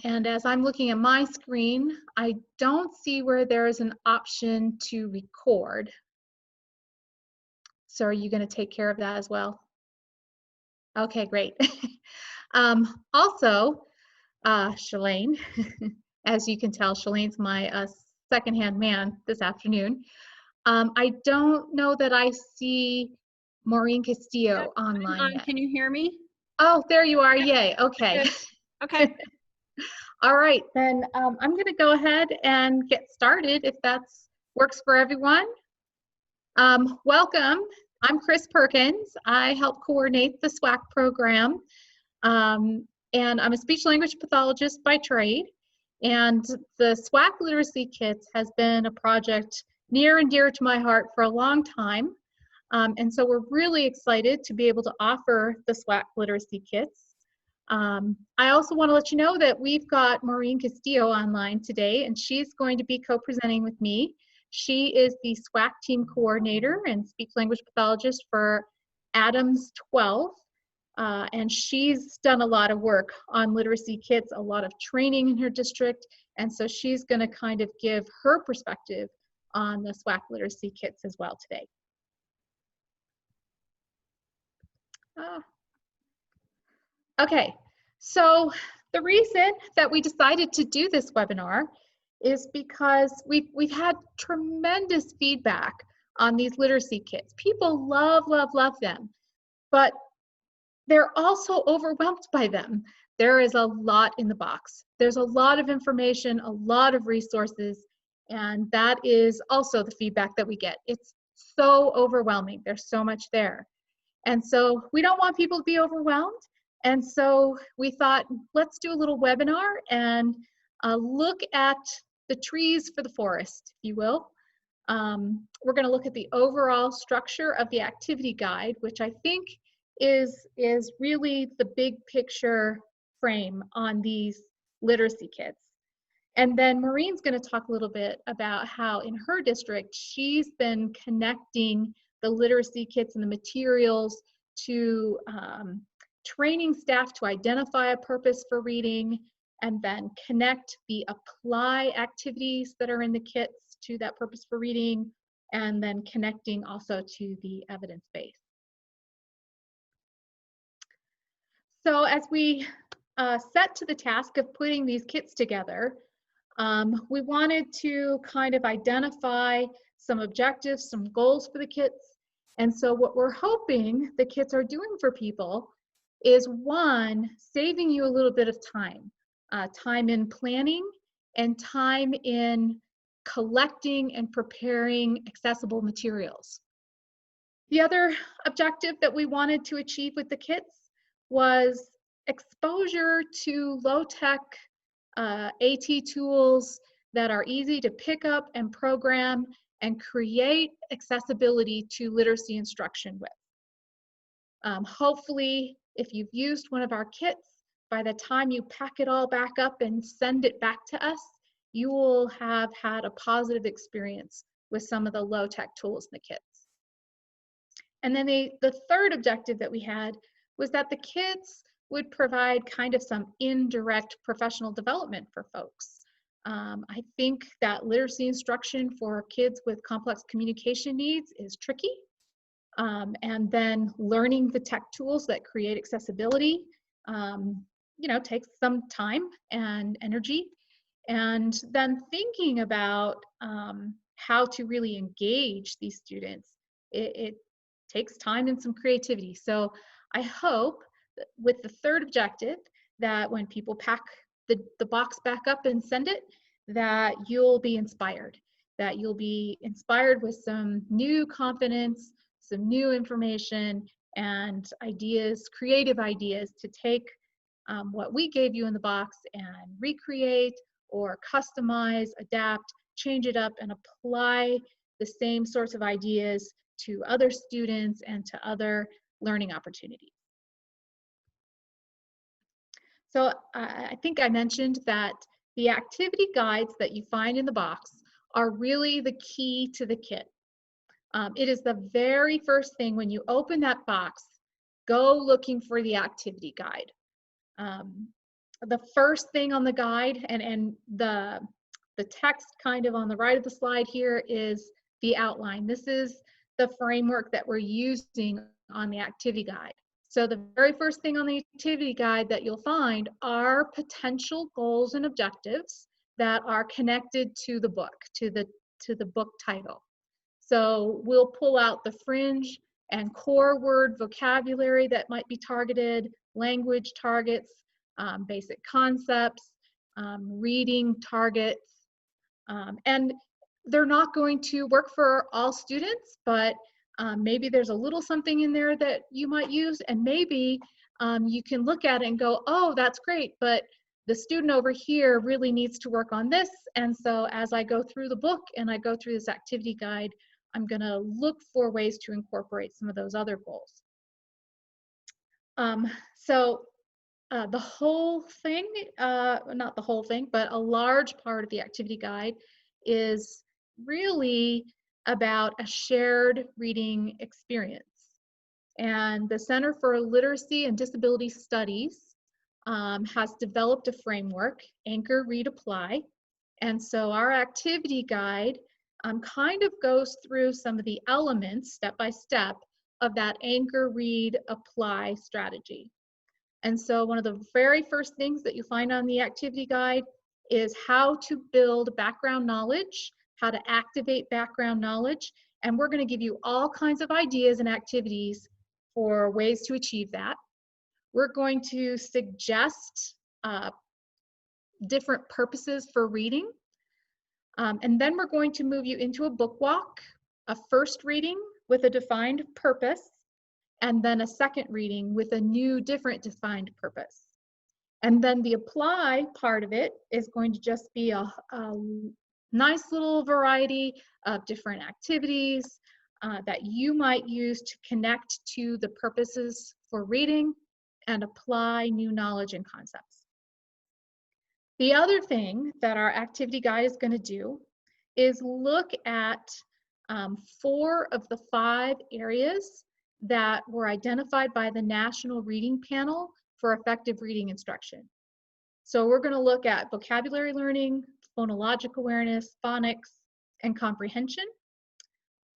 And as I'm looking at my screen, I don't see where there is an option to record. So are you going to take care of that as well? Okay, great. Also, Shalane, as you can tell, Shalane's my secondhand man this afternoon. I don't know that I see Maureen Castillo online yet. Can you hear me? Oh, there you are. Yay. Okay. Okay. All right, then I'm going to go ahead and get started if that works for everyone. Welcome. I'm Chris Perkins. I help coordinate the SWAAAC program, and I'm a speech language pathologist by trade. And the SWAAAC Literacy Kits has been a project near and dear to my heart for a long time. And so we're really excited to be able to offer the SWAAAC Literacy Kits. I also want to let you know that we've got Maureen Castillo online today, and she's going to be co-presenting with me. She is the SWAAAC team coordinator and speech language pathologist for Adams 12. And she's done a lot of work on literacy kits, a lot of training in her district. And so she's going to kind of give her perspective on the SWAAAC literacy kits as well today. Okay, so the reason that we decided to do this webinar is because we've had tremendous feedback on these literacy kits. People love, love, love them, but they're also overwhelmed by them. There is a lot in the box. There's a lot of information, a lot of resources, and that is also the feedback that we get. It's so overwhelming. There's so much there. And so we don't want people to be overwhelmed. And so we thought, let's do a little webinar and look at the trees for the forest, if you will. We're going to look at the overall structure of the activity guide, which I think is really the big picture frame on these literacy kits. And then Maureen's going to talk a little bit about how in her district she's been connecting the literacy kits and the materials to training staff to identify a purpose for reading, and then connect the apply activities that are in the kits to that purpose for reading, and then connecting also to the evidence base. So as we set to the task of putting these kits together, we wanted to kind of identify some objectives, some goals for the kits. And so what we're hoping the kits are doing for people is, one, saving you a little bit of time, time in planning and time in collecting and preparing accessible materials. The other objective that we wanted to achieve with the kits was exposure to low-tech AT tools that are easy to pick up and program and create accessibility to literacy instruction with. Hopefully, if you've used one of our kits, by the time you pack it all back up and send it back to us, you will have had a positive experience with some of the low-tech tools in the kits. And then the third objective that we had was that the kits would provide kind of some indirect professional development for folks. I think that literacy instruction for kids with complex communication needs is tricky. And then learning the tech tools that create accessibility, you know, takes some time and energy. And then thinking about how to really engage these students, it takes time and some creativity. So I hope that with the third objective, that when people pack the box back up and send it, that you'll be inspired, that you'll be inspired with some new confidence, some new information and ideas, creative ideas to take what we gave you in the box and recreate or customize, adapt, change it up, and apply the same sorts of ideas to other students and to other learning opportunities. So I think I mentioned that the activity guides that you find in the box are really the key to the kit. It is the very first thing when you open that box, go looking for the activity guide. the first thing on the guide, and the text kind of on the right of the slide here is the outline. This is the framework that we're using on the activity guide. So the very first thing on the activity guide that you'll find are potential goals and objectives that are connected to the book, to the book title. So we'll pull out the fringe and core word vocabulary that might be targeted, language targets, basic concepts, reading targets, and they're not going to work for all students, but maybe there's a little something in there that you might use, and maybe you can look at it and go, oh, that's great, but the student over here really needs to work on this. And so as I go through the book and I go through this activity guide, I'm gonna look for ways to incorporate some of those other goals. The whole thing, not the whole thing, but a large part of the activity guide is really about a shared reading experience. And the Center for Literacy and Disability Studies has developed a framework, Anchor, Read, Apply. And so our activity guide kind of goes through some of the elements, step by step, of that Anchor, Read, Apply strategy. And so one of the very first things that you find on the activity guide is how to build background knowledge, how to activate background knowledge, and we're going to give you all kinds of ideas and activities for ways to achieve that. We're going to suggest different purposes for reading, and then we're going to move you into a book walk, a first reading with a defined purpose, and then a second reading with a new, different defined purpose. And then the apply part of it is going to just be a nice little variety of different activities that you might use to connect to the purposes for reading and apply new knowledge and concepts. The other thing that our activity guide is going to do is look at 4 of the 5 areas that were identified by the National Reading Panel for effective reading instruction. So we're going to look at vocabulary learning, phonologic awareness, phonics, and comprehension.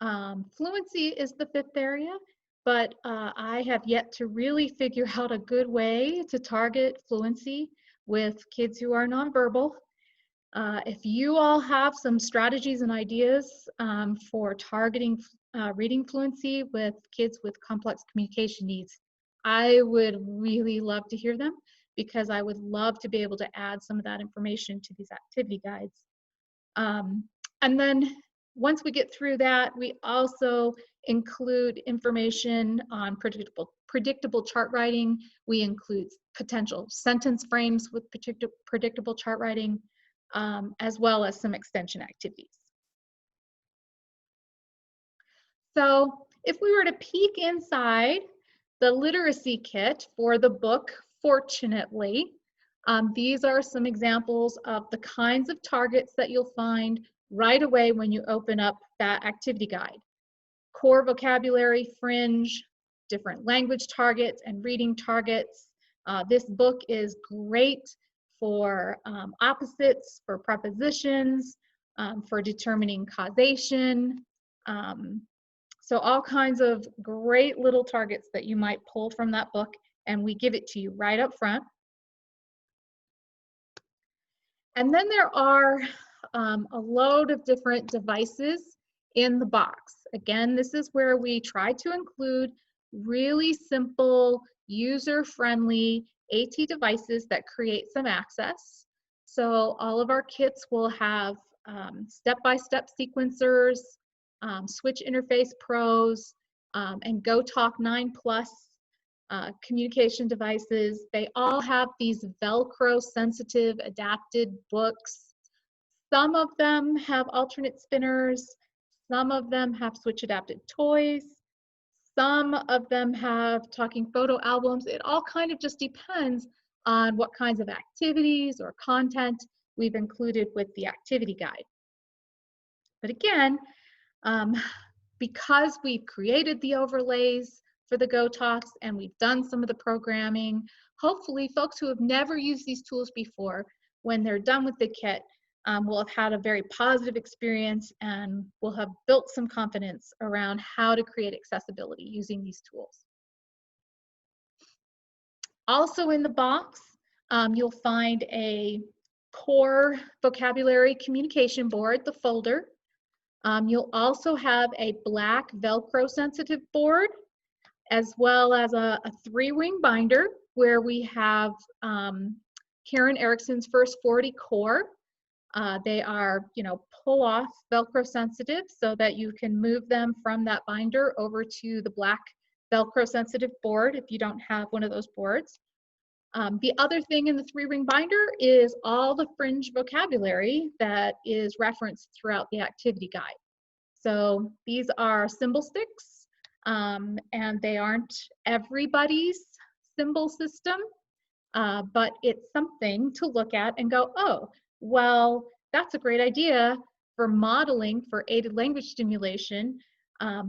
Fluency is the 5th area, but I have yet to really figure out a good way to target fluency with kids who are nonverbal. If you all have some strategies and ideas for targeting reading fluency with kids with complex communication needs, I would really love to hear them, because I would love to be able to add some of that information to these activity guides. And then once we get through that, we also include information on predictable chart writing. We include potential sentence frames with predictable chart writing, as well as some extension activities. So if we were to peek inside the literacy kit for the book, fortunately, these are some examples of the kinds of targets that you'll find right away when you open up that activity guide. Core vocabulary, fringe, different language targets and reading targets. This book is great for opposites, for prepositions, for determining causation. So all kinds of great little targets that you might pull from that book, and we give it to you right up front. And then there are a load of different devices in the box. Again, this is where we try to include really simple, user-friendly AT devices that create some access. So all of our kits will have step-by-step sequencers, Switch Interface Pros, and GoTalk 9 Plus communication devices. They all have these Velcro sensitive adapted books. Some of them have alternate spinners. Some of them have Switch adapted toys. Some of them have talking photo albums. It all kind of just depends on what kinds of activities or content we've included with the activity guide. But again, because we've created the overlays for the GoTalks and we've done some of the programming, hopefully folks who have never used these tools before, when they're done with the kit, will have had a very positive experience and will have built some confidence around how to create accessibility using these tools. Also in the box, you'll find a core vocabulary communication board, the folder. You'll also have a black Velcro sensitive board, as well as a 3-ring binder where we have Karen Erickson's First 40 core. They are, pull off Velcro sensitive so that you can move them from that binder over to the black Velcro sensitive board if you don't have one of those boards. The other thing in the 3-ring binder is all the Fringe vocabulary that is referenced throughout the activity guide. So these are symbol sticks, and they aren't everybody's symbol system, but it's something to look at and go, oh, well, that's a great idea for modeling for aided language stimulation,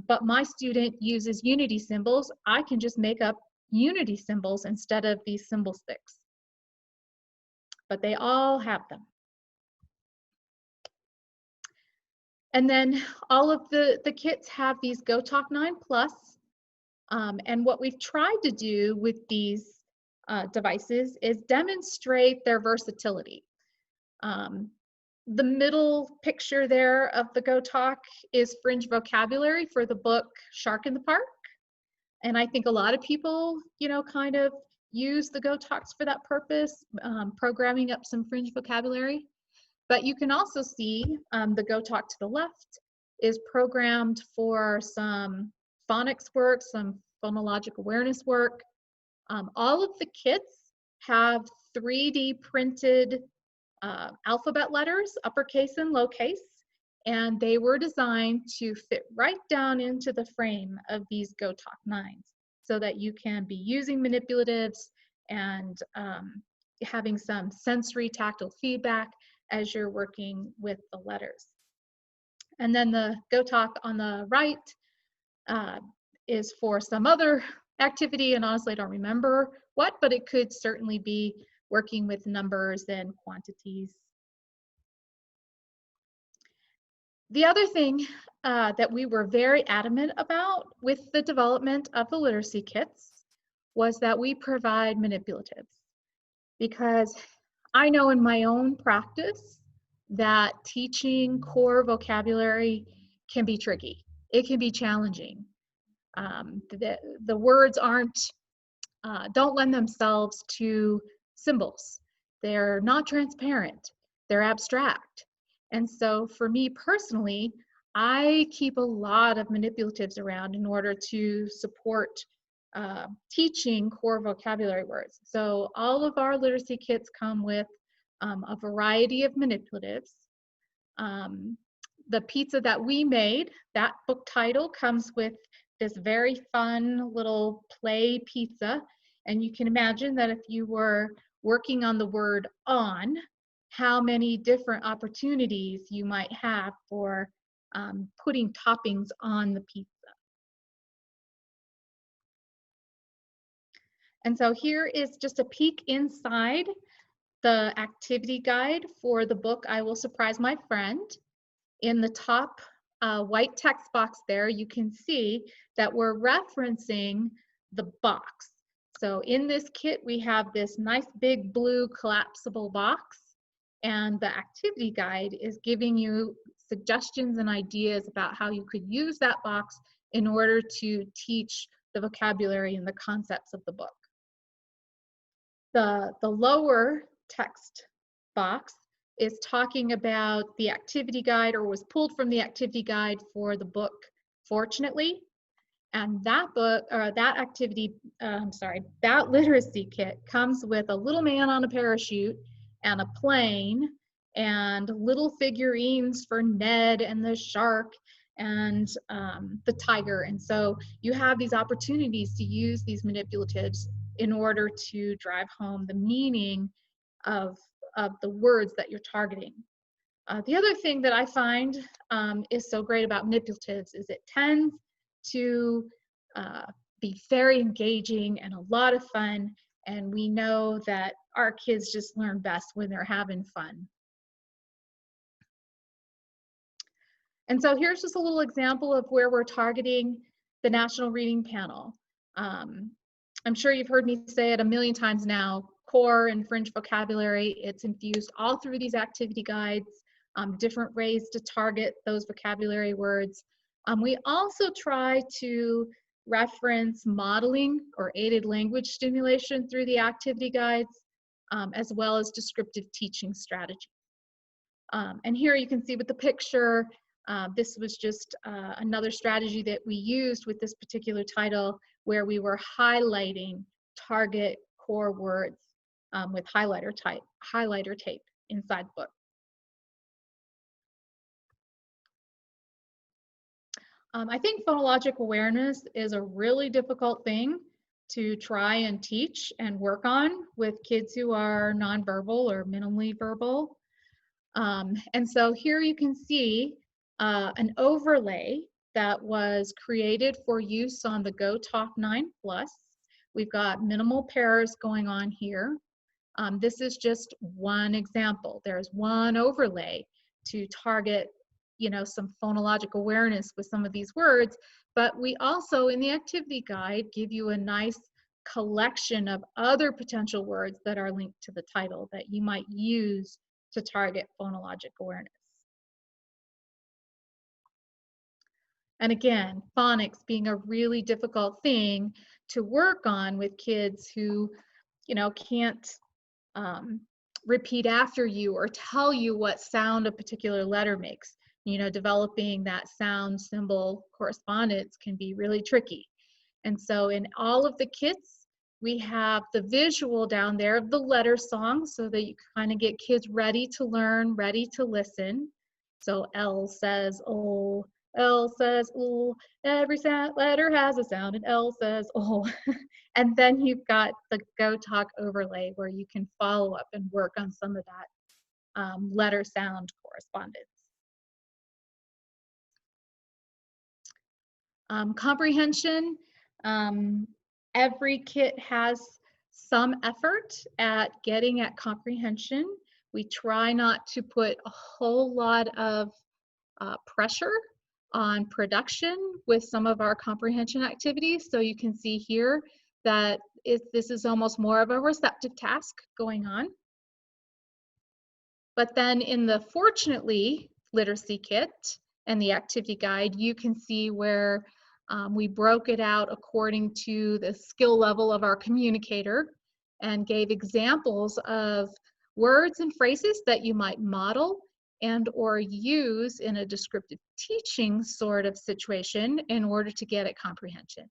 but my student uses unity symbols. I can just make up unity symbols instead of these symbol sticks. But they all have them. And then all of the kits have these Go Talk 9 Plus. And what we've tried to do with these devices is demonstrate their versatility. The middle picture there of the Go Talk is Fringe vocabulary for the book Shark in the Park. And I think a lot of people, kind of use the Go Talks for that purpose, programming up some Fringe vocabulary. But you can also see the Go Talk to the left is programmed for some phonics work, some phonologic awareness work. All of the kits have 3D printed alphabet letters, uppercase and lowercase, and they were designed to fit right down into the frame of these Go Talk 9s so that you can be using manipulatives and having some sensory tactile feedback as you're working with the letters. And then the Go Talk on the right is for some other activity, and honestly I don't remember what, but it could certainly be working with numbers and quantities. The other thing that we were very adamant about with the development of the literacy kits was that we provide manipulatives, because I know in my own practice that teaching core vocabulary can be tricky. It can be challenging. The words don't lend themselves to symbols. They're not transparent. They're abstract. And so for me personally, I keep a lot of manipulatives around in order to support teaching core vocabulary words. So all of our literacy kits come with a variety of manipulatives. The pizza that we made, that book title comes with this very fun little play pizza. And you can imagine that if you were working on the word on, how many different opportunities you might have for putting toppings on the pizza. And so here is just a peek inside the activity guide for the book I Will Surprise My Friend. In the top white text box there, you can see that we're referencing the box. So in this kit, we have this nice big blue collapsible box, and the activity guide is giving you suggestions and ideas about how you could use that box in order to teach the vocabulary and the concepts of the book. The lower text box is talking about the activity guide, or was pulled from the activity guide for the book Fortunately. And that book, or that activity, that literacy kit comes with a little man on a parachute and a plane and little figurines for Ned and the shark and the tiger. And so you have these opportunities to use these manipulatives in order to drive home the meaning of the words that you're targeting. The other thing that I find is so great about manipulatives is it tends to be very engaging and a lot of fun, And we know that our kids just learn best when they're having fun. And so here's just a little example of where we're targeting the National Reading Panel. I'm sure you've heard me say it a million times now, core and fringe vocabulary, it's infused all through these activity guides, different ways to target those vocabulary words. We also try to reference modeling or aided language stimulation through the activity guides, as well as descriptive teaching strategies. And here you can see with the picture, this was just another strategy that we used with this particular title, where we were highlighting target core words with highlighter tape inside the book. I think phonologic awareness is a really difficult thing to try and teach and work on with kids who are nonverbal or minimally verbal. And so here you can see an overlay that was created for use on the Go Talk 9 Plus. We've got minimal pairs going on here. This is just one example. There's one overlay to target, you know, some phonologic awareness with some of these words, but we also in the activity guide give you a nice collection of other potential words that are linked to the title that you might use to target phonologic awareness. And again, phonics being a really difficult thing to work on with kids who, you know, can't repeat after you or tell you what sound a particular letter makes. You know, developing that sound symbol correspondence can be really tricky. And so in all of the kits, we have the visual down there of the letter song so that you kind of get kids ready to learn, ready to listen. So L says O, L says O, every letter has a sound, and L says O. And then you've got the Go Talk overlay where you can follow up and work on some of that letter sound correspondence. Comprehension, every kit has some effort at getting at comprehension. We try not to put a whole lot of pressure on production with some of our comprehension activities. So you can see here that this is almost more of a receptive task going on. But then in the Fortunately literacy kit and the activity guide, you can see where we broke it out according to the skill level of our communicator and gave examples of words and phrases that you might model and or use in a descriptive teaching sort of situation in order to get at comprehension.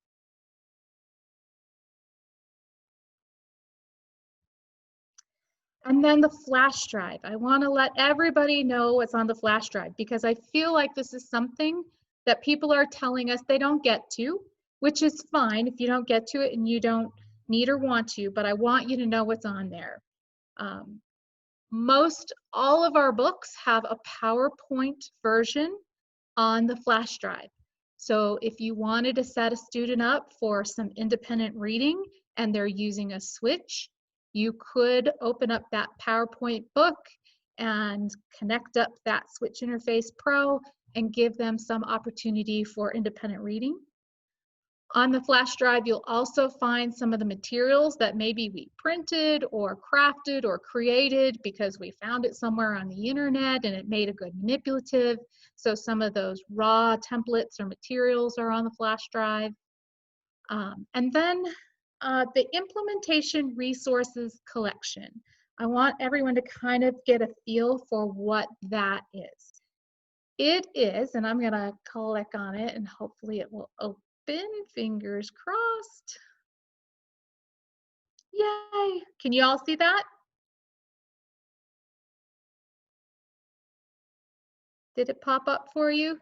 And then the flash drive. I want to let everybody know what's on the flash drive because I feel like this is something that people are telling us they don't get to, which is fine if you don't get to it and you don't need or want to, but I want you to know what's on there. Most all of our books have a PowerPoint version on the flash drive. So if you wanted to set a student up for some independent reading and they're using a switch, you could open up that PowerPoint book and connect up that Switch Interface Pro and give them some opportunity for independent reading. On the flash drive, you'll also find some of the materials that maybe we printed or crafted or created because we found it somewhere on the internet and it made a good manipulative. So some of those raw templates or materials are on the flash drive. And then the implementation resources collection. I want everyone to kind of get a feel for what that is. It is, and I'm going to click on it and hopefully it will open. Fingers crossed. Yay! Can you all see that? Did it pop up for you?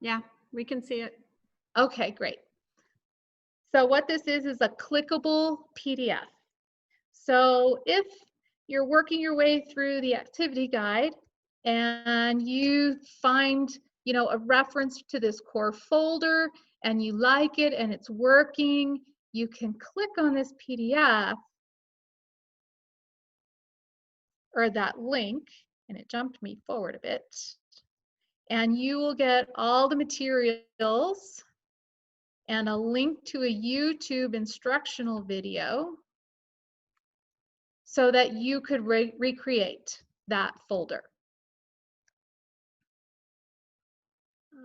Yeah, we can see it. Okay, great. So what this is a clickable PDF. So if you're working your way through the activity guide and you find, you know, a reference to this core folder and you like it and it's working, you can click on this PDF or that link, and it jumped me forward a bit, and you will get all the materials and a link to a YouTube instructional video so that you could recreate that folder.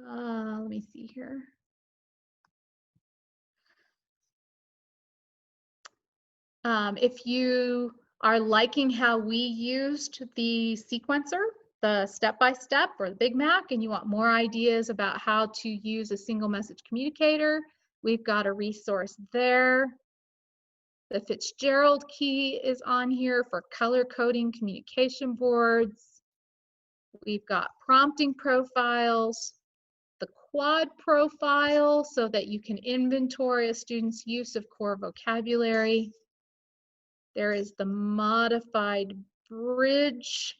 Let me see here. If you are liking how we used the sequencer, the step-by-step or the Big Mac, and you want more ideas about how to use a single message communicator, we've got a resource there. The Fitzgerald key is on here for color coding communication boards. We've got prompting profiles, the quad profile so that you can inventory a student's use of core vocabulary. There is the modified bridge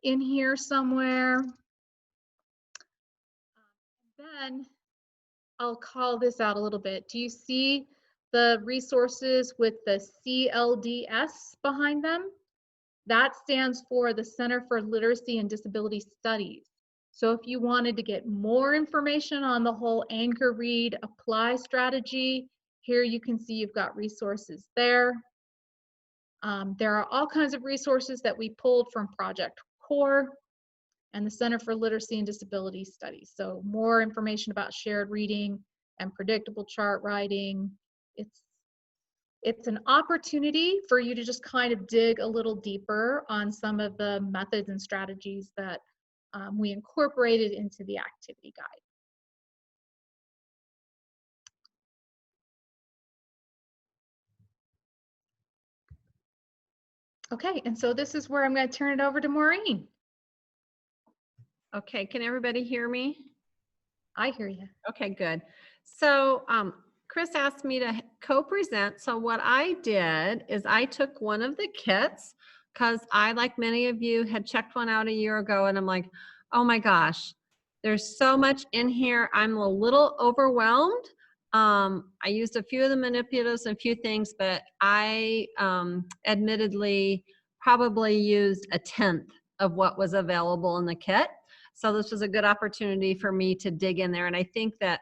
in here somewhere. Then I'll call this out a little bit. Do you see the resources with the CLDS behind them? That stands for the Center for Literacy and Disability Studies. So if you wanted to get more information on the whole anchor, read, apply strategy, here you can see you've got resources there. There are all kinds of resources that we pulled from Project CORE and the Center for Literacy and Disability Studies. So more information about shared reading and predictable chart writing. It's an opportunity for you to just kind of dig a little deeper on some of the methods and strategies that we incorporated into the activity guide. Okay, and so this is where I'm going to turn it over to Maureen. Okay, can everybody hear me? I hear you. Okay, good. So Chris asked me to co-present. So what I did is I took one of the kits because I, like many of you, had checked one out a year ago, and I'm like, oh my gosh, there's so much in here. I'm a little overwhelmed. I used a few of the manipulatives and a few things, but I admittedly probably used 1/10 of what was available in the kit. So this was a good opportunity for me to dig in there. And I think that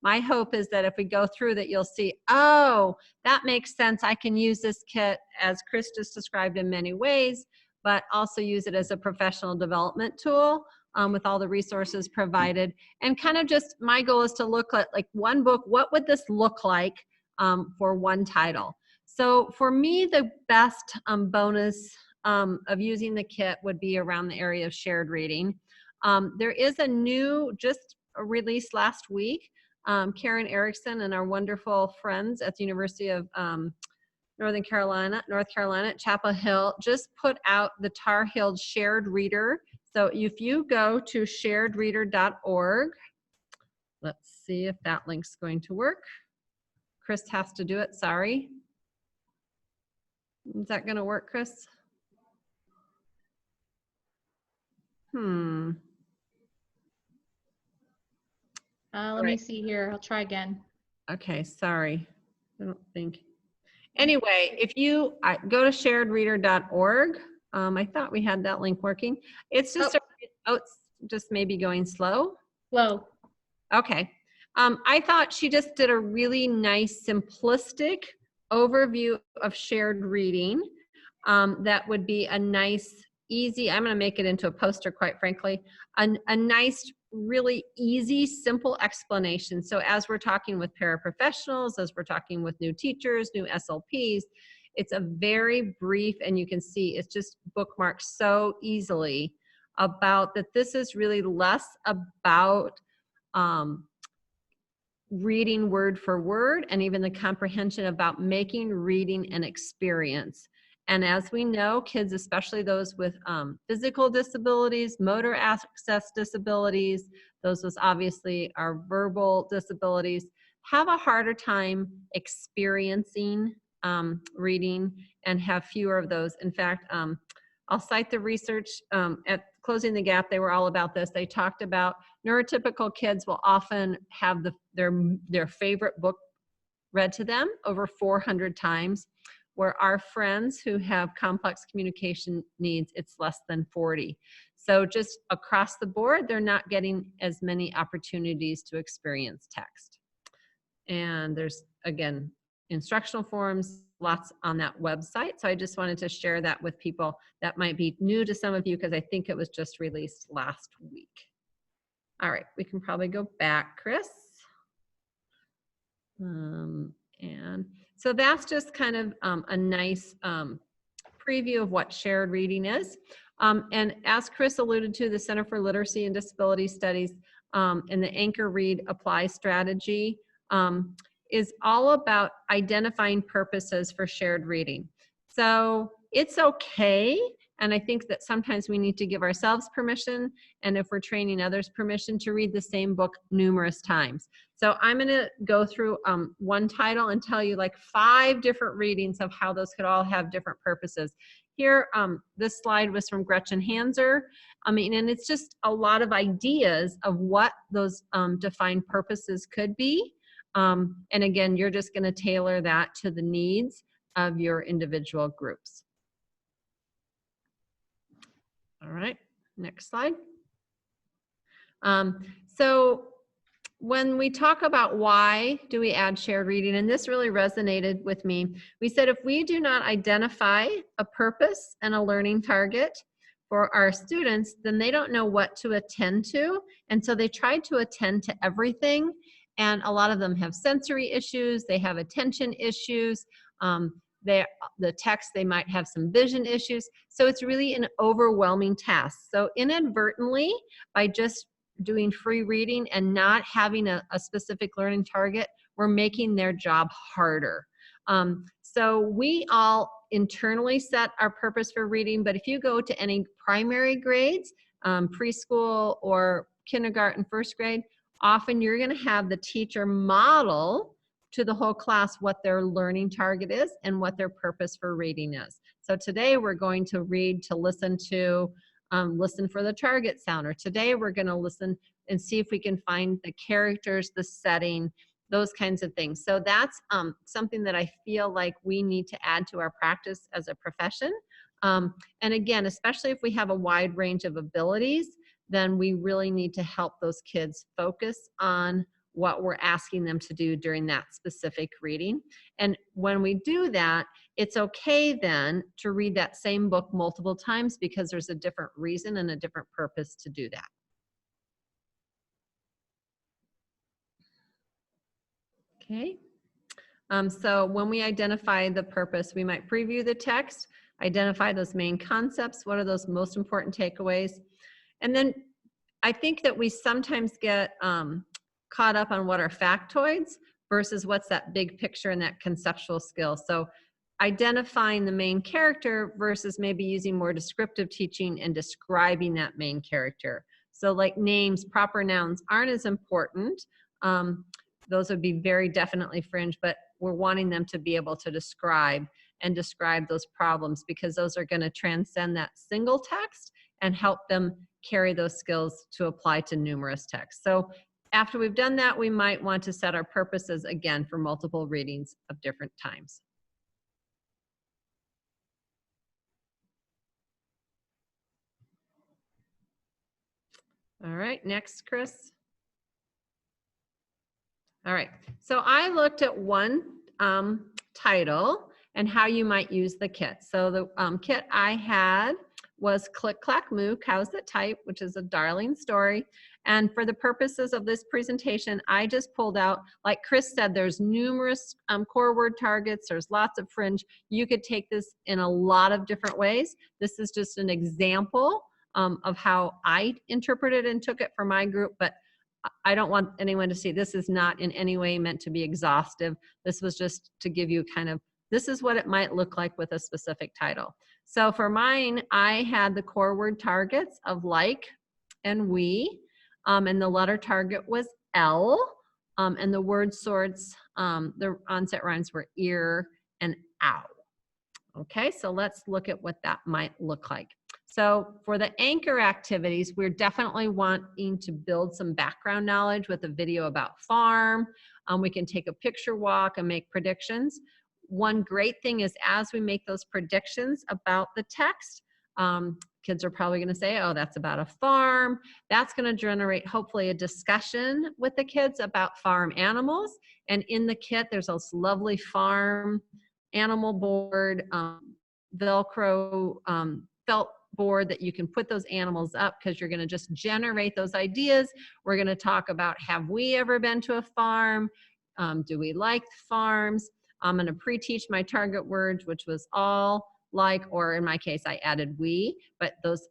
my hope is that if we go through that, you'll see, oh, that makes sense. I can use this kit, as Chris just described, in many ways, but also use it as a professional development tool with all the resources provided. And kind of just my goal is to look at like one book, what would this look like for one title? So for me, the best bonus of using the kit would be around the area of shared reading. There is a new, just released last week, Karen Erickson and our wonderful friends at the University of North Carolina at Chapel Hill just put out the Tar Heel Shared Reader. So if you go to sharedreader.org, let's see if that link's going to work. Chris has to do it, sorry. Is that gonna work, Chris? Let me see here. I'll try again. Okay, sorry. I don't think. Anyway, if you go to sharedreader.org, I thought we had that link working. It's just, it's just maybe going slow. Slow. Okay. I thought she just did a really nice, simplistic overview of shared reading. That would be a nice, easy, I'm going to make it into a poster, quite frankly, a nice, really easy, simple explanation. So as we're talking with paraprofessionals, as we're talking with new teachers, new SLPs, it's a very brief, and you can see it's just bookmarked so easily about that this is really less about reading word for word and even the comprehension about making reading an experience. And as we know, kids, especially those with physical disabilities, motor access disabilities, those with obviously our verbal disabilities, have a harder time experiencing reading and have fewer of those. In fact, I'll cite the research at Closing the Gap. They were all about this. They talked about neurotypical kids will often have their favorite book read to them over 400 times, where our friends who have complex communication needs, it's less than 40. So just across the board, they're not getting as many opportunities to experience text. And there's, again, instructional forms, lots on that website. So I just wanted to share that with people that might be new to some of you, because I think it was just released last week. All right, we can probably go back, Chris. And so that's just kind of a nice preview of what shared reading is. And as Chris alluded to, the Center for Literacy and Disability Studies and the Anchor Read Apply strategy is all about identifying purposes for shared reading. So it's okay, and I think that sometimes we need to give ourselves permission, and if we're training others, permission to read the same book numerous times. So I'm gonna go through one title and tell you like 5 different readings of how those could all have different purposes. Here, this slide was from Gretchen Hanser. And it's just a lot of ideas of what those defined purposes could be. And again, you're just gonna tailor that to the needs of your individual groups. All right, next slide. So when we talk about why do we add shared reading, and this really resonated with me, we said if we do not identify a purpose and a learning target for our students, then they don't know what to attend to. And so they try to attend to everything. And a lot of them have sensory issues, they have attention issues, the text, they might have some vision issues. So it's really an overwhelming task. So inadvertently, by just doing free reading and not having a specific learning target, we're making their job harder. So we all internally set our purpose for reading, but if you go to any primary grades, preschool or kindergarten, first grade, often you're gonna have the teacher model to the whole class what their learning target is and what their purpose for reading is. So today we're going to read to listen to, listen for the target sound, or today we're gonna listen and see if we can find the characters, the setting, those kinds of things. So that's something that I feel like we need to add to our practice as a profession. And again, especially if we have a wide range of abilities, then we really need to help those kids focus on what we're asking them to do during that specific reading. And when we do that, it's okay then to read that same book multiple times, because there's a different reason and a different purpose to do that. Okay. So when we identify the purpose, we might preview the text, identify those main concepts, what are those most important takeaways, and then I think that we sometimes get caught up on what are factoids versus what's that big picture and that conceptual skill. So identifying the main character versus maybe using more descriptive teaching and describing that main character. So like names, proper nouns aren't as important. Those would be very definitely fringe, but we're wanting them to be able to describe those problems, because those are going to transcend that single text and help them carry those skills to apply to numerous texts. So after we've done that, we might want to set our purposes again for multiple readings of different times. All right, next, Chris. All right, so I looked at one title and how you might use the kit. So the kit I had was Click, Clack, Moo, Cows That Type, which is a darling story. And for the purposes of this presentation, I just pulled out, like Chris said, there's numerous core word targets, there's lots of fringe. You could take this in a lot of different ways. This is just an example of how I interpreted and took it for my group, but I don't want anyone to see, this is not in any way meant to be exhaustive. This was just to give you kind of, this is what it might look like with a specific title. So for mine, I had the core word targets of like and we, and the letter target was L, and the word sorts, the onset rhymes were ear and ow. Okay, so let's look at what that might look like. So for the anchor activities, we're definitely wanting to build some background knowledge with a video about farm. We can take a picture walk and make predictions. One great thing is as we make those predictions about the text, kids are probably going to say, oh, that's about a farm. That's going to generate hopefully a discussion with the kids about farm animals. And in the kit, there's this lovely farm animal board, Velcro felt board that you can put those animals up because you're going to just generate those ideas. We're going to talk about, have we ever been to a farm? Do we like farms? I'm going to pre-teach my target words, which was all, like, or in my case, I added we, but those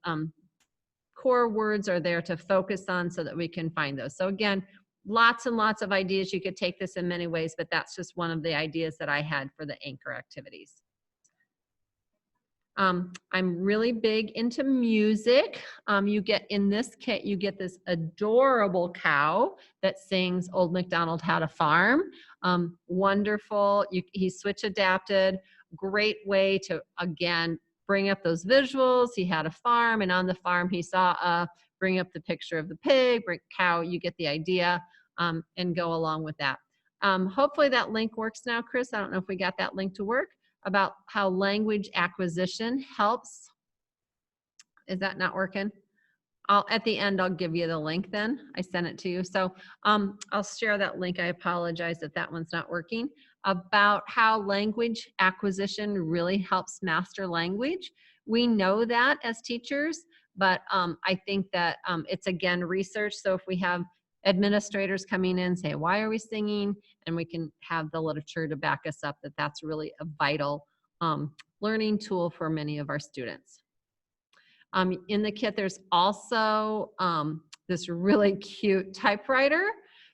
core words are there to focus on so that we can find those. So again, lots and lots of ideas. You could take this in many ways, but that's just one of the ideas that I had for the anchor activities. I'm really big into music. You get in this kit, you get this adorable cow that sings Old MacDonald Had a Farm. Wonderful. He's switch adapted. Great way to, again, bring up those visuals. He had a farm, and on the farm he saw bring up the picture of the pig, bring cow, you get the idea, and go along with that. Hopefully that link works now, Chris. I don't know if we got that link to work, about how language acquisition helps. Is that not working? At the end, I'll give you the link then. I sent it to you. So I'll share that link. I apologize if that one's not working. About how language acquisition really helps master language. We know that as teachers, but I think that it's, again, research. So if we have administrators coming in say, why are we singing? And we can have the literature to back us up that that's really a vital learning tool for many of our students. In the kit, there's also this really cute typewriter.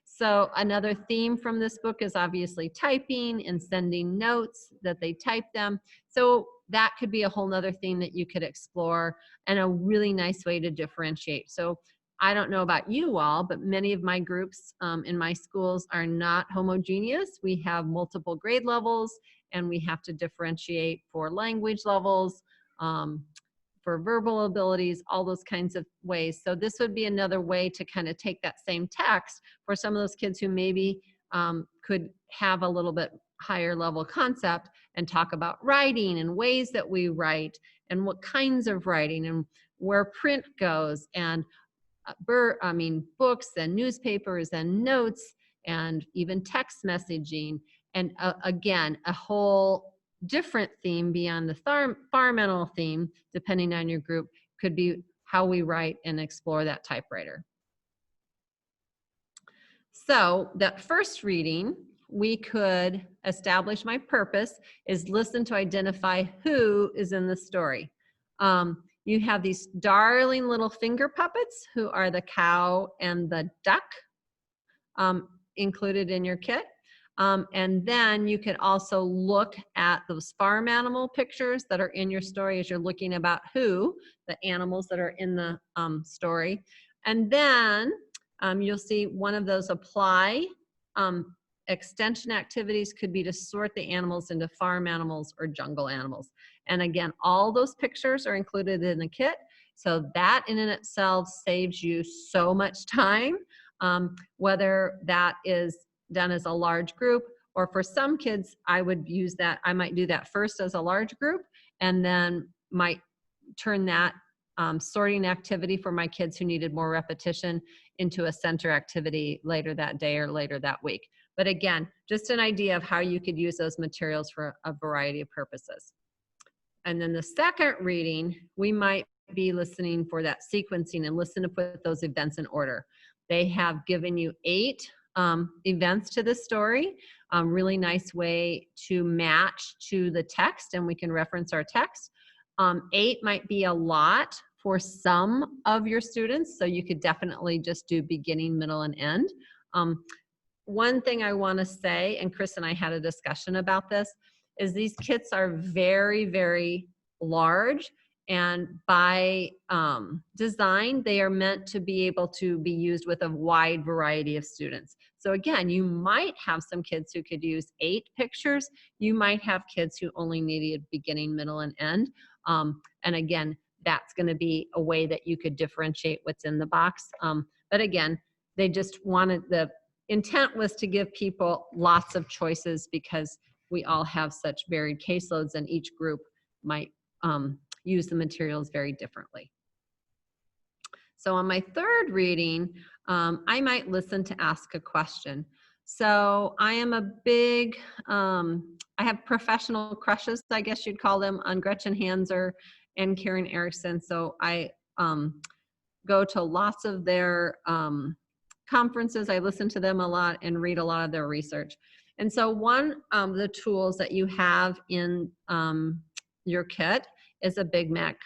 So another theme from this book is obviously typing and sending notes that they type them. So that could be a whole nother theme that you could explore, and a really nice way to differentiate. So I don't know about you all, but many of my groups in my schools are not homogeneous. We have multiple grade levels, and we have to differentiate for language levels, for verbal abilities, all those kinds of ways. So this would be another way to kind of take that same text for some of those kids who maybe could have a little bit higher level concept and talk about writing and ways that we write and what kinds of writing and where print goes, and books and newspapers and notes and even text messaging. And again, a whole different theme beyond the farm animal theme, depending on your group, could be how we write and explore that typewriter. So that first reading, we could establish my purpose is listen to identify who is in the story. You have these darling little finger puppets who are the cow and the duck included in your kit. And then you can also look at those farm animal pictures that are in your story as you're looking about who, the animals that are in the story. And then you'll see one of those apply extension activities could be to sort the animals into farm animals or jungle animals. And again, all those pictures are included in the kit. So that in and itself saves you so much time, whether that is done as a large group, or for some kids, I would use that. I might do that first as a large group, and then might turn that sorting activity for my kids who needed more repetition into a center activity later that day or later that week. But again, just an idea of how you could use those materials for a variety of purposes. And then the second reading, we might be listening for that sequencing and listen to put those events in order. They have given you 8 events to the story, really nice way to match to the text, and we can reference our text. 8 might be a lot for some of your students, so you could definitely just do beginning, middle, and end. One thing I want to say, and Chris and I had a discussion about this, is these kits are very, very large, and by design, they are meant to be able to be used with a wide variety of students. So So again, you might have some kids who could use 8 pictures. You might have kids who only needed beginning, middle, and end. And again, that's going to be a way that you could differentiate what's in the box. But again, they just wanted, the intent was to give people lots of choices because we all have such varied caseloads and each group might use the materials very differently. So on my third reading, I might listen to ask a question. So I am a big, I have professional crushes, I guess you'd call them, on Gretchen Hanser and Karen Erickson. So I go to lots of their conferences. I listen to them a lot and read a lot of their research. And so one of the tools that you have in your kit is a Big Mac.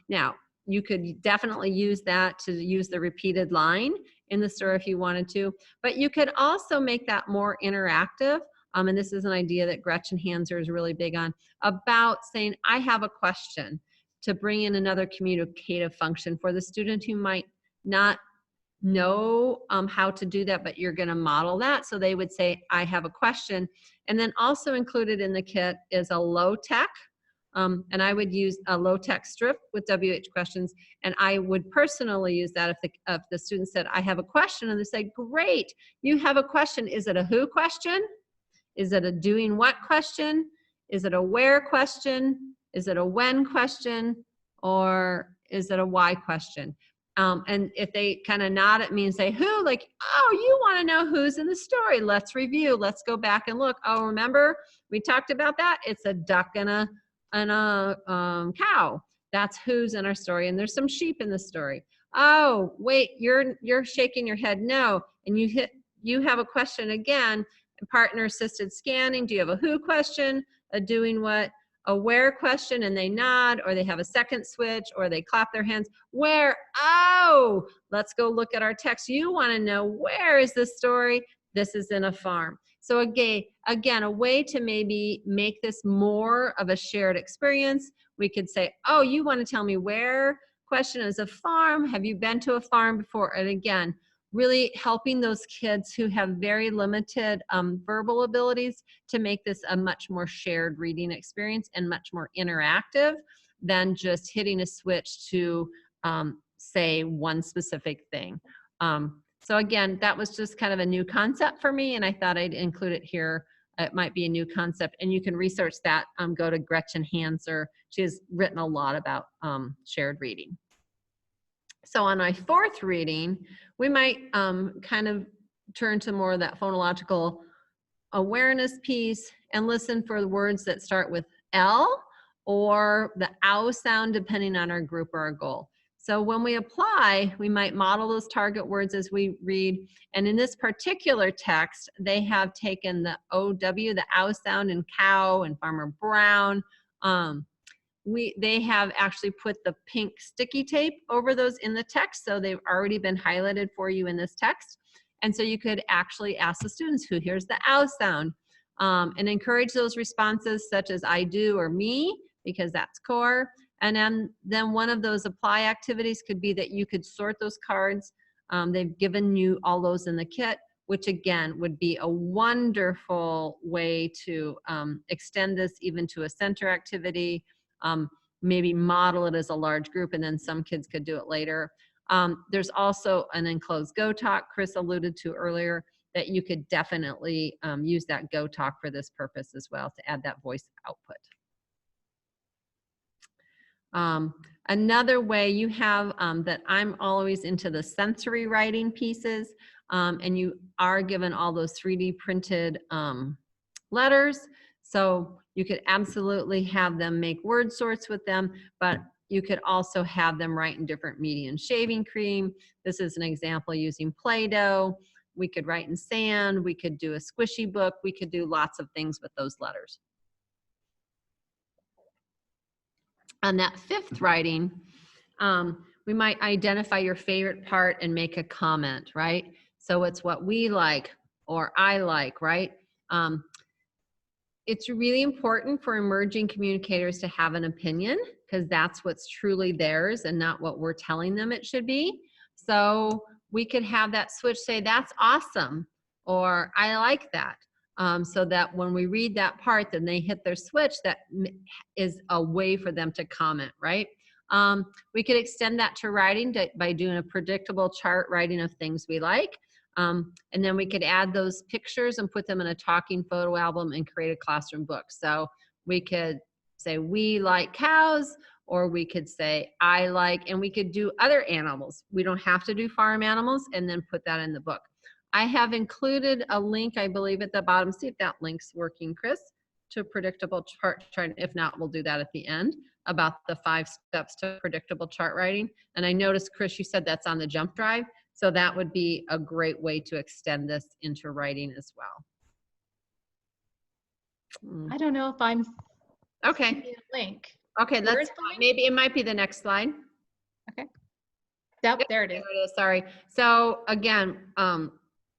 Now, you could definitely use that to use the repeated line in the story if you wanted to, but you could also make that more interactive. And this is an idea that Gretchen Hanser is really big on, about saying, I have a question, to bring in another communicative function for the student who might not know how to do that, but you're going to model that. So they would say, I have a question. And then also included in the kit is a low tech. And I would use a low tech strip with WH questions. And I would personally use that if the student said, I have a question, and they say, great, you have a question. Is it a who question? Is it a doing what question? Is it a where question? Is it a when question? Or is it a why question? And if they kind of nod at me and say who, like, oh, you want to know who's in the story. Let's review. Let's go back and look. Oh, remember we talked about that? It's a duck and a cow. That's who's in our story. And there's some sheep in the story. Oh, wait, you're shaking your head no. And you have a question again. Partner assisted scanning. Do you have a who question? A doing what? A where question, and they nod, or they have a second switch, or they clap their hands. Where? Oh, let's go look at our text. You want to know, where is this story? This is in a farm. So again, a way to maybe make this more of a shared experience. We could say, oh, you want to tell me where? Question is a farm. Have you been to a farm before? And again, really helping those kids who have very limited verbal abilities to make this a much more shared reading experience and much more interactive than just hitting a switch to say one specific thing. So again, that was just kind of a new concept for me, and I thought I'd include it here. It might be a new concept, and you can research that. Go to Gretchen Hanser. She has written a lot about shared reading. So on my fourth reading, we might kind of turn to more of that phonological awareness piece and listen for the words that start with L or the ow sound, depending on our group or our goal. So when we apply, we might model those target words as we read. And in this particular text, they have taken the OW, the ow sound, and cow and Farmer Brown. They have actually put the pink sticky tape over those in the text, so they've already been highlighted for you in this text. And so you could actually ask the students who hears the ow sound, and encourage those responses such as I do or me, because that's core. And then one of those apply activities could be that you could sort those cards. They've given you all those in the kit, which again would be a wonderful way to extend this even to a center activity. Maybe model it as a large group, and then some kids could do it later. There's also an enclosed Go Talk Chris alluded to earlier, that you could definitely use that Go Talk for this purpose as well, to add that voice output. Another way you have that I'm always into the sensory writing pieces, and you are given all those 3D printed letters. So you could absolutely have them make word sorts with them, but you could also have them write in different media and shaving cream. This is an example using Play-Doh. We could write in sand. We could do a squishy book. We could do lots of things with those letters. On that fifth writing, we might identify your favorite part and make a comment, right? So it's what we like or I like, right? It's really important for emerging communicators to have an opinion, because that's what's truly theirs and not what we're telling them it should be. So we could have that switch say, that's awesome. or I like that. So that when we read that part, then they hit their switch, that is a way for them to comment, right? We could extend that to writing by doing a predictable chart writing of things we like. And then we could add those pictures and put them in a talking photo album and create a classroom book. So we could say, we like cows, or we could say, I like, and we could do other animals. We don't have to do farm animals, and then put that in the book. I have included a link, I believe, at the bottom. See if that link's working, Chris, to a predictable chart. If not, we'll do that at the end, about the 5 steps to predictable chart writing. And I noticed, Chris, you said that's on the jump drive. So that would be a great way to extend this into writing as well. I don't know if I'm okay. seeing a link. Okay, let's, maybe it might be the next slide. Okay. Yep, there it is. There it is, sorry. So again,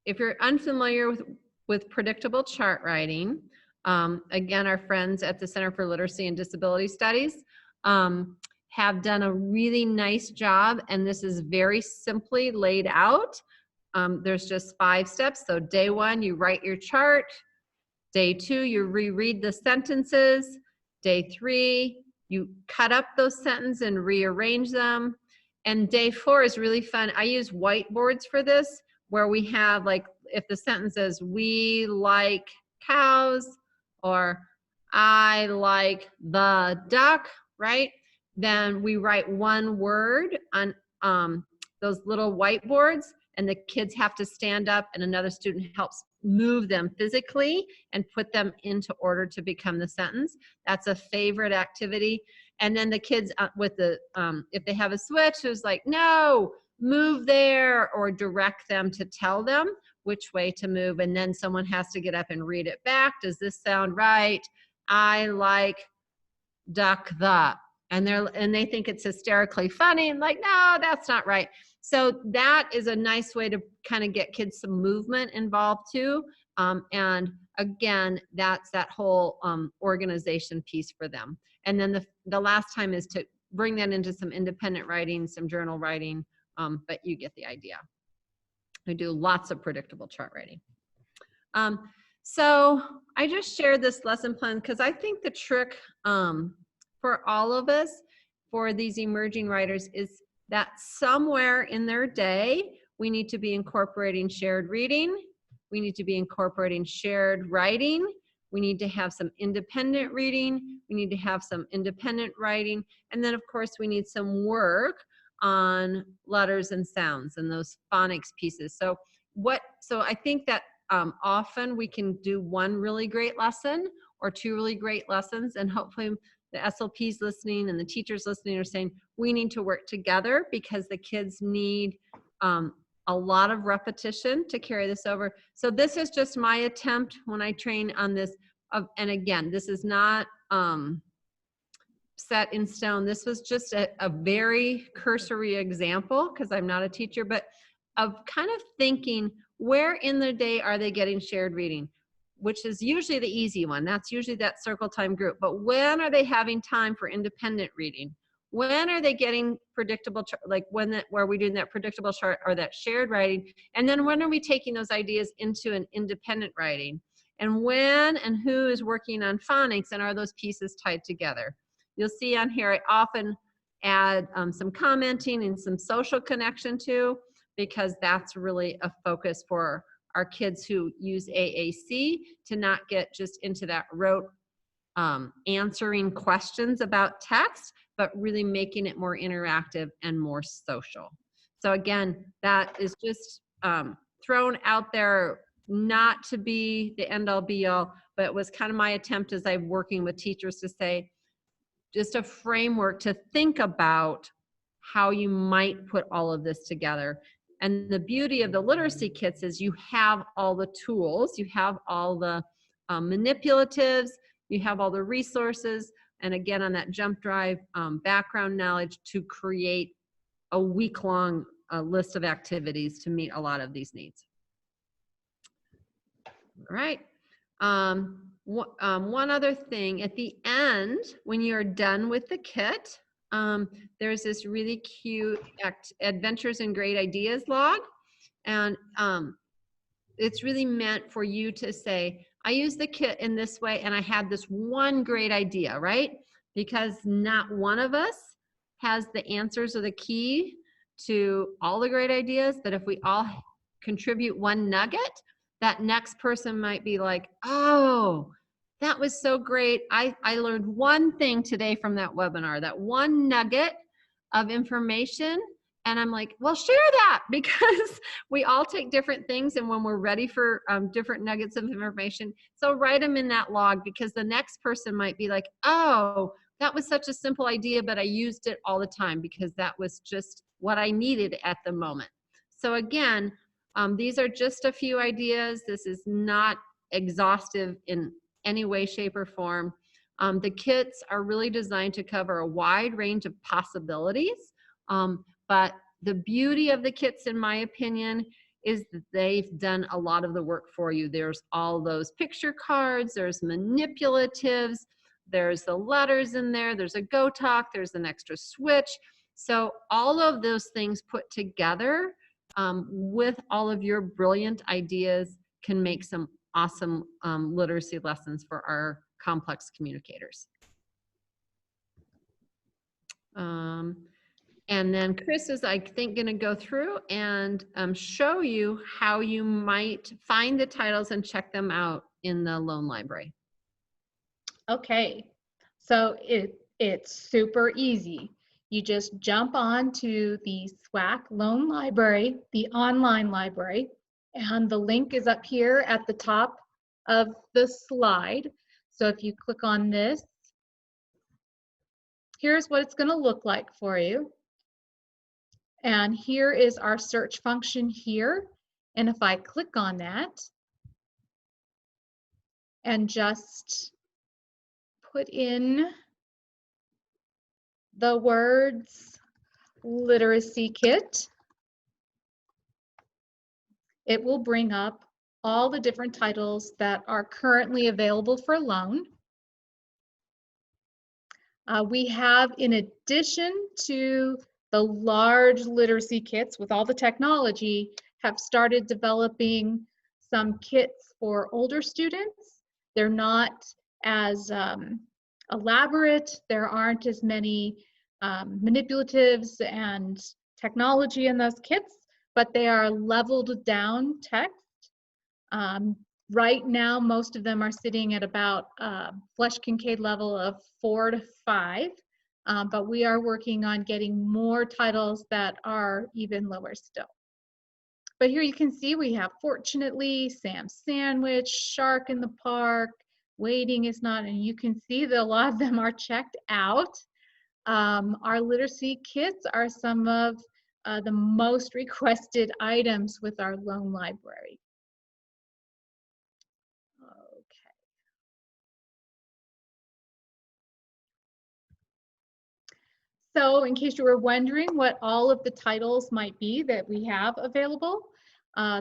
if you're unfamiliar with predictable chart writing, again, our friends at the Center for Literacy and Disability Studies have done a really nice job, and this is very simply laid out. There's just 5 steps. So day 1, you write your chart. Day 2, you reread the sentences. Day 3, you cut up those sentences and rearrange them. And day 4 is really fun. I use whiteboards for this, where we have, like, if the sentence says, we like cows, or I like the duck, right? Then we write one word on those little whiteboards, and the kids have to stand up, and another student helps move them physically and put them into order to become the sentence. That's a favorite activity. And then the kids with the, if they have a switch, who's like, no, move there, or direct them to tell them which way to move. And then someone has to get up and read it back. Does this sound right? I like duck the. And they think it's hysterically funny, and like, no, that's not right. So that is a nice way to kind of get kids some movement involved too. And again, that's that whole organization piece for them. And then the last time is to bring that into some independent writing, some journal writing, but you get the idea. We do lots of predictable chart writing. So I just shared this lesson plan because I think the trick for all of us, for these emerging writers, is that somewhere in their day, we need to be incorporating shared reading. We need to be incorporating shared writing. We need to have some independent reading. We need to have some independent writing. And then, of course, we need some work on letters and sounds and those phonics pieces. So I think that often we can do one really great lesson or 2 really great lessons, and hopefully the SLPs listening and the teachers listening are saying, we need to work together, because the kids need a lot of repetition to carry this over. So this is just my attempt when I train on this. And again, this is not set in stone. This was just a very cursory example, because I'm not a teacher, but of kind of thinking, where in the day are they getting shared reading? Which is usually the easy one. That's usually that circle time group. But when are they having time for independent reading? When are they getting predictable, like where are we doing that predictable chart or that shared writing? And then when are we taking those ideas into an independent writing? And when and who is working on phonics, and are those pieces tied together? You'll see on here, I often add some commenting and some social connection too, because that's really a focus for our kids who use AAC, to not get just into that rote answering questions about text, but really making it more interactive and more social. So again, that is just thrown out there, not to be the end all be all, but it was kind of my attempt as I'm working with teachers to say, just a framework to think about how you might put all of this together. And the beauty of the literacy kits is you have all the tools, you have all the manipulatives, you have all the resources, and again, on that jump drive, background knowledge to create a week-long list of activities to meet a lot of these needs. All right. One other thing, at the end, when you're done with the kit, there's this really cute Adventures and Great Ideas log. And it's really meant for you to say, I use the kit in this way and I had this one great idea, right? Because not one of us has the answers or the key to all the great ideas, but if we all contribute one nugget, that next person might be like, oh, that was so great. I learned one thing today from that webinar, that one nugget of information. And I'm like, well, share that, because we all take different things. And when we're ready for different nuggets of information, so write them in that log, because the next person might be like, oh, that was such a simple idea, but I used it all the time because that was just what I needed at the moment. So again, these are just a few ideas. This is not exhaustive in any way, shape, or form. The kits are really designed to cover a wide range of possibilities. But the beauty of the kits, in my opinion, is that they've done a lot of the work for you. There's all those picture cards, there's manipulatives, there's the letters in there, there's a go talk, there's an extra switch. So all of those things put together with all of your brilliant ideas can make some awesome literacy lessons for our complex communicators. And then Chris is, I think, going to go through and show you how you might find the titles and check them out in the loan library. Okay, so it's super easy. You just jump on to the SWAAC Loan Library, the online library, and the link is up here at the top of the slide. So if you click on this, here's what it's going to look like for you. And here is our search function here. And if I click on that and just put in the words literacy kit, it will bring up all the different titles that are currently available for loan. We have, in addition to the large literacy kits with all the technology, have started developing some kits for older students. They're not as elaborate. There aren't as many manipulatives and technology in those kits, but they are leveled down text. Right now, most of them are sitting at about Flesch Kincaid level of 4 to 5, but we are working on getting more titles that are even lower still. But here you can see we have Fortunately, Sam's Sandwich, Shark in the Park, Waiting is Not, and you can see that a lot of them are checked out. Our literacy kits are some of the most requested items with our loan library. So in case you were wondering what all of the titles might be that we have available,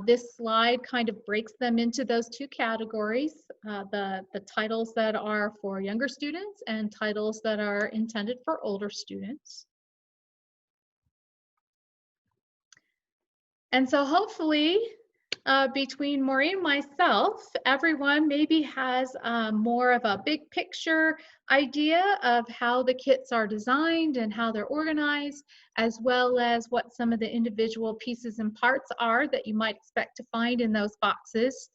this slide kind of breaks them into those two categories, the titles that are for younger students and titles that are intended for older students. And so hopefully, between Maureen and myself, everyone maybe has more of a big picture idea of how the kits are designed and how they're organized, as well as what some of the individual pieces and parts are that you might expect to find in those boxes.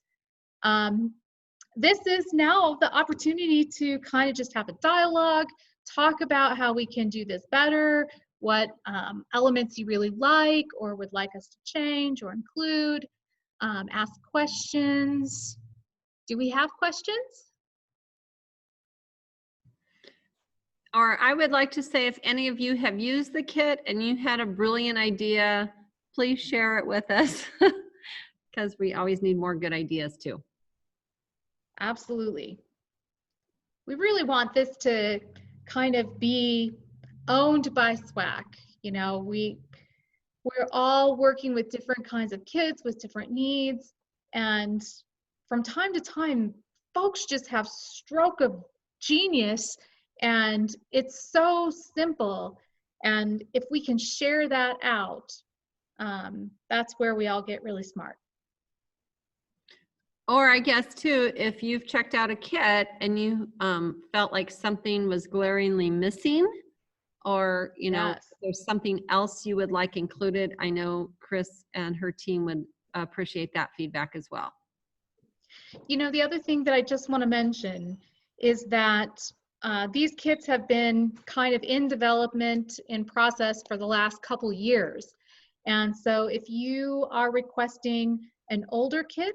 This is now the opportunity to kind of just have a dialogue, talk about how we can do this better, what elements you really like or would like us to change or include. Ask questions. Do we have questions? Or I would like to say, if any of you have used the kit and you had a brilliant idea, please share it with us, because we always need more good ideas too. Absolutely. We really want this to kind of be owned by SWAAC. You know, we're all working with different kinds of kids with different needs, and from time to time folks just have stroke of genius, and it's so simple, and if we can share that out, that's where we all get really smart. Or I guess too, if you've checked out a kit and you felt like something was glaringly missing, or Yes. there's something else you would like included, I know Chris and her team would appreciate that feedback as well. The other thing that I just want to mention is that these kits have been kind of in development, in process for the last couple years. And so if you are requesting an older kit,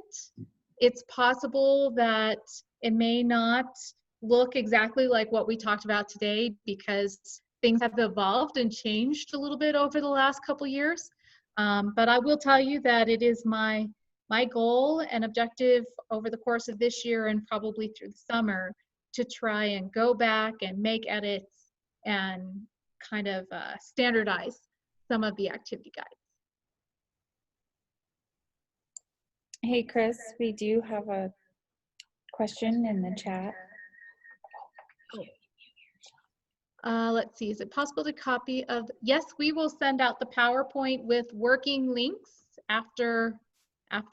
it's possible that it may not look exactly like what we talked about today, because things have evolved and changed a little bit over the last couple years. But I will tell you that it is my goal and objective over the course of this year and probably through the summer to try and go back and make edits and kind of standardize some of the activity guides. Hey, Chris, we do have a question in the chat. Let's see, is it possible to copy of, yes, we will send out the PowerPoint with working links after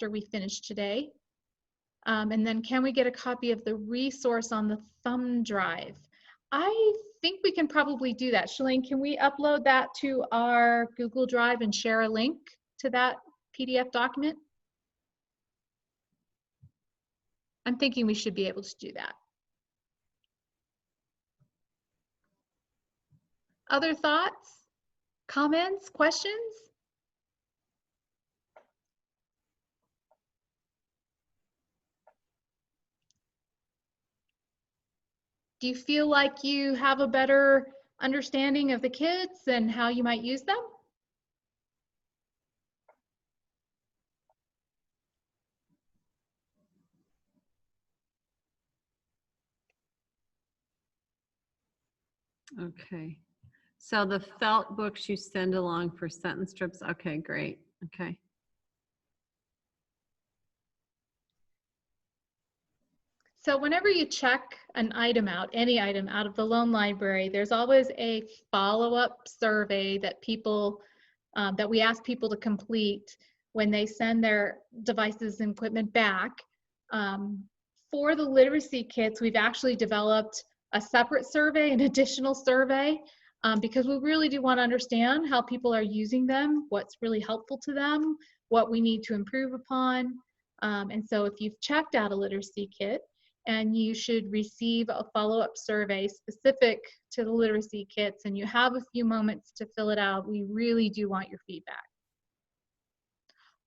we finish today. And then can we get a copy of the resource on the thumb drive? I think we can probably do that. Shalane, can we upload that to our Google Drive and share a link to that PDF document? I'm thinking we should be able to do that. Other thoughts, comments, questions? Do you feel like you have a better understanding of the kits and how you might use them? Okay. So the felt books you send along for sentence strips. Okay, great. Okay. So whenever you check an item out, any item out of the loan library, there's always a follow-up survey that people, that we ask people to complete when they send their devices and equipment back. For the literacy kits, we've actually developed a separate survey, an additional survey, because we really do want to understand how people are using them, what's really helpful to them, what we need to improve upon. And so if you've checked out a literacy kit, and you should receive a follow-up survey specific to the literacy kits, and you have a few moments to fill it out, we really do want your feedback.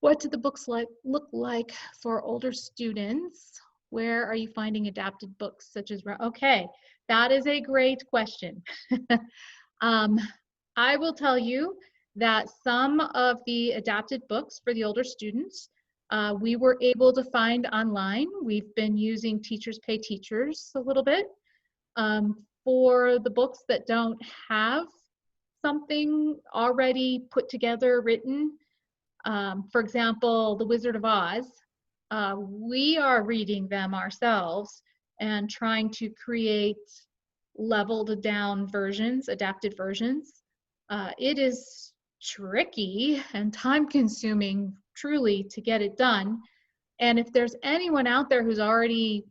What do the books look like for older students? Where are you finding adapted books such as, okay, that is a great question. I will tell you that some of the adapted books for the older students we were able to find online. We've been using Teachers Pay Teachers a little bit. For the books that don't have something already put together, written, for example, The Wizard of Oz, we are reading them ourselves and trying to create leveled down versions, adapted versions. It is tricky and time consuming truly to get it done. And if there's anyone out there who's already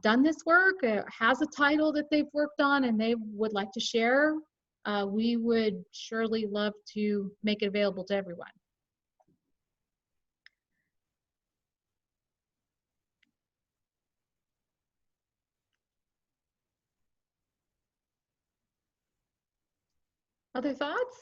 done this work, has a title that they've worked on and they would like to share, we would surely love to make it available to everyone. Other thoughts?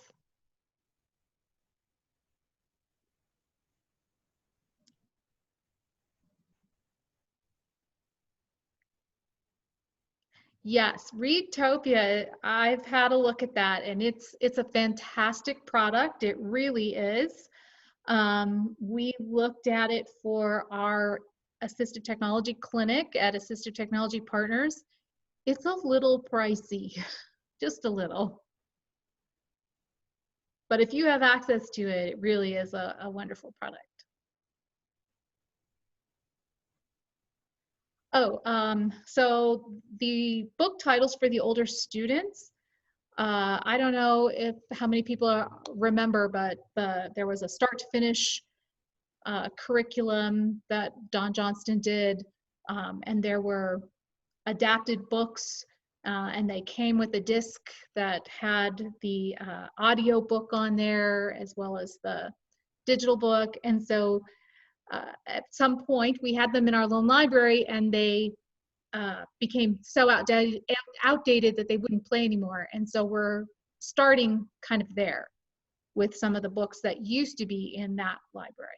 Yes, Readtopia, I've had a look at that, and it's a fantastic product. It really is. We looked at it for our assistive technology clinic at Assistive Technology Partners. It's a little pricey, just a little. But if you have access to it, it really is a wonderful product. Oh, so the book titles for the older students, I don't know how many people remember, but there was a start to finish curriculum that Don Johnston did, and there were adapted books, and they came with a disc that had the audio book on there as well as the digital book. And so at some point we had them in our loan library, and they became so outdated that they wouldn't play anymore. And so we're starting kind of there with some of the books that used to be in that library.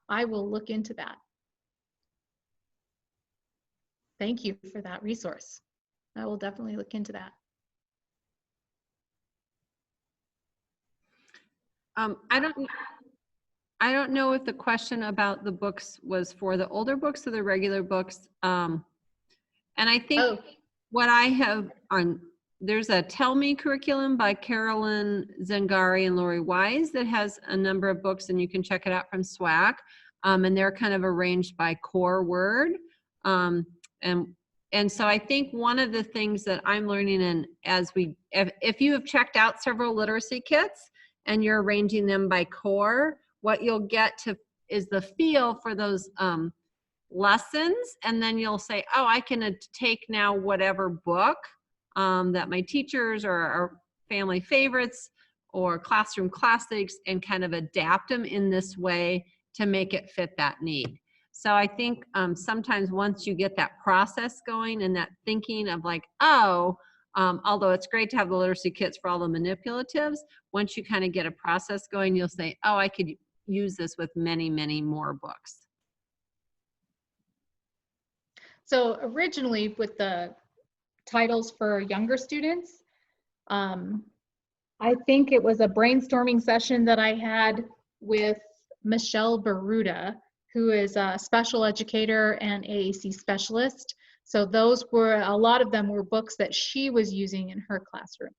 I will look into that. Thank you for that resource. I will definitely look into that. I don't know if the question about the books was for the older books or the regular books. And I think what I have on, there's a Tell Me curriculum by Carolyn Zangari and Lori Wise that has a number of books, and you can check it out from SWAAC. And they're kind of arranged by core word. And so I think one of the things that I'm learning, and if you have checked out several literacy kits and you're arranging them by core, what you'll get to is the feel for those lessons. And then you'll say, oh, I can take now whatever book that my teachers or our family favorites or classroom classics and kind of adapt them in this way to make it fit that need. So I think sometimes once you get that process going and that thinking of like, oh, although it's great to have the literacy kits for all the manipulatives, once you kind of get a process going, you'll say, oh, I could use this with many, many more books. So originally with the titles for younger students, I think it was a brainstorming session that I had with Michelle Baruda, who is a special educator and AAC specialist. So those were, a lot of them were books that she was using in her classroom.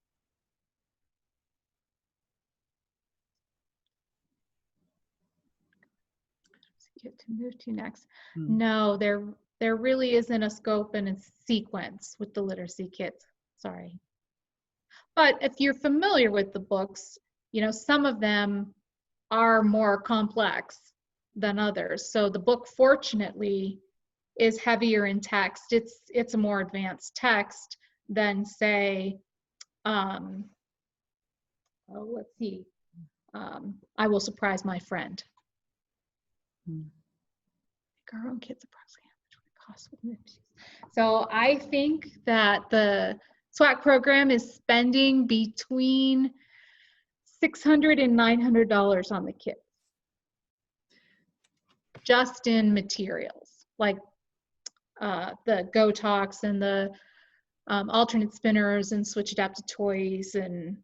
Get to move to next. No, there really isn't a scope and a sequence with the literacy kits. Sorry. But if you're familiar with the books, you know, some of them are more complex than others. So the book, fortunately, is heavier in text. It's a more advanced text than, say, let's see, I Will Surprise My Friend. Our own kids approximately how much it costs with MIPS. So I think that the SWAAC program is spending between $600 and $900 on the kits, just in materials like the Go Talks and the alternate spinners and switch adapted toys and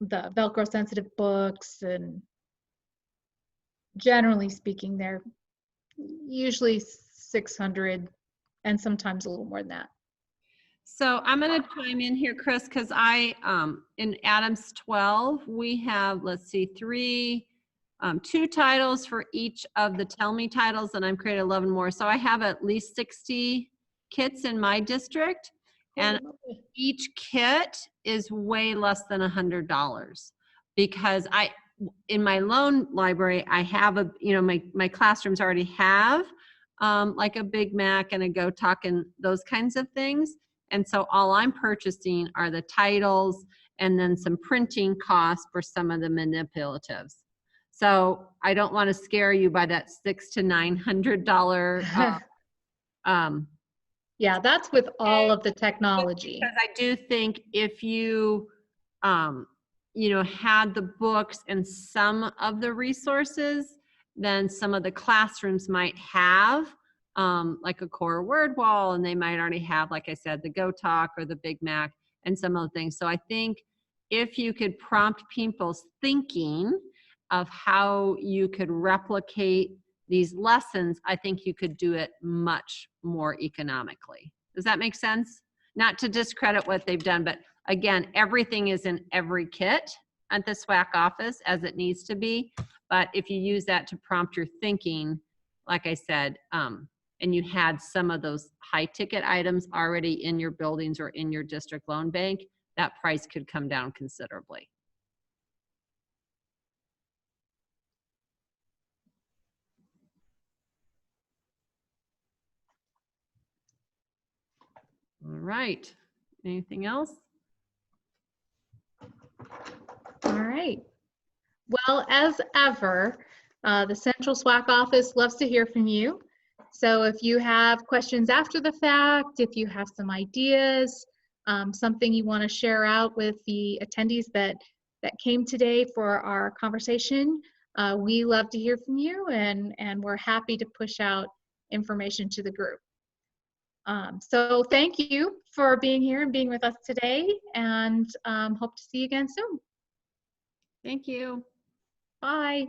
the Velcro sensitive books, and generally speaking, they're usually 600 and sometimes a little more than that. So I'm going to chime in here, Chris, because in Adams 12, we have, let's see, 2 titles for each of the Tell Me titles, and I'm creating 11 more. So I have at least 60 kits in my district, and each kit is way less than $100 because in my loan library, I have my classrooms already have like a Big Mac and a Go Talk and those kinds of things. And so all I'm purchasing are the titles and then some printing costs for some of the manipulatives. So I don't want to scare you by that $600 to $900. Yeah, that's with all of the technology. Because I do think if you, had the books and some of the resources, then some of the classrooms might have like a core word wall, and they might already have, like I said, the Go Talk or the Big Mac and some of the things. So I think if you could prompt people's thinking of how you could replicate these lessons, I think you could do it much more economically. Does that make sense? Not to discredit what they've done, but again, everything is in every kit at the SWAAC office as it needs to be. But if you use that to prompt your thinking, like I said, and you had some of those high ticket items already in your buildings or in your district loan bank, that price could come down considerably. All right. Anything else? All right. Well, as ever, the Central SWAAC office loves to hear from you. So if you have questions after the fact, if you have some ideas, something you want to share out with the attendees that came today for our conversation, we love to hear from you, and we're happy to push out information to the group. So thank you for being here and being with us today, and hope to see you again soon. Thank you. Bye.